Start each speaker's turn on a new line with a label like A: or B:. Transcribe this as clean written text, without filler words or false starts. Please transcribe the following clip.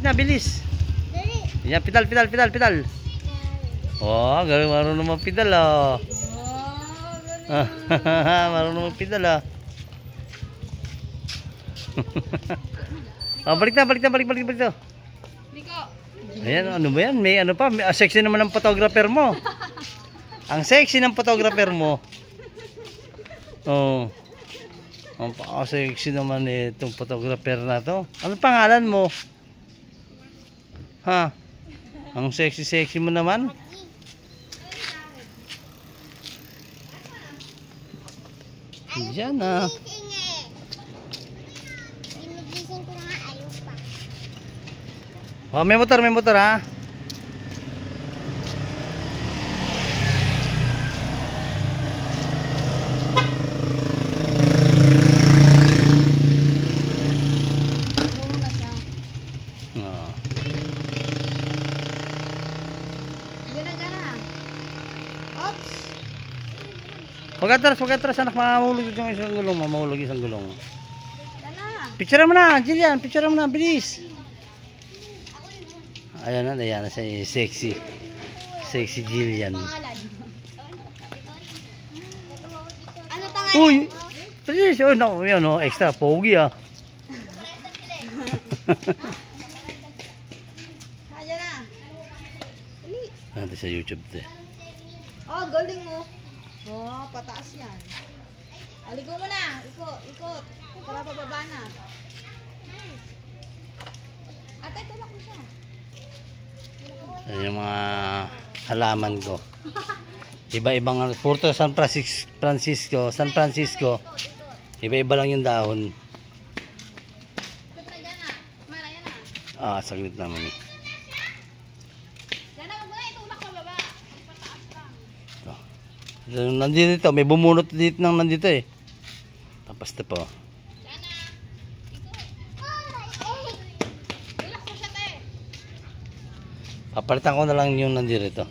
A: Na, bilis.
B: Dali.
A: Yan, pedal. Oh, galing marunong magpedal ah. Marunong magpedal ah. Oh, balik.
B: Liko.
A: Ayan, ano ba yan? May ano pa, may sexy naman ng photographer mo. Ang sexy ng photographer mo. Oh. Ang sexy naman itong photographer na to. Ano pangalan mo? Ha? Ang sexy mo naman. Diyan ah.
B: Ginigising ko nga, ayaw pa.
A: Oh, may motor ha. Oh.
B: Oops.
A: Huwag atras anak, mamahulog yung isang gulong.
B: Dala.
A: Picture mo na, Jillian, bilis. Ayan na sa sexy Jillian.
B: Pangalan. Ano pangalan?
A: Uy, bilis. Oh, no, yan oh, extra pogi ah.
B: Ayan na. Dali.
A: Natin sa YouTube to.
B: Oh, galing mo. Oh, pataas yan. Aligo mo na. Ikot. Para pababa na. Ate, tulak mo siya.
A: Ayan yung mga halaman ko. Iba-ibang Puerto San Francisco. Iba-iba lang yung dahon.
B: Ikot na dyan na. Mara, yan na.
A: Saglit naman eh.
B: Yan na, wag mo na itulak pababa. Pataas lang.
A: Nandito, may bumunot dito nandito eh. Tapos ito po.
B: Yan na. Ikot. Tulak mo siya, te.
A: Papalitan ko na lang yung nandito.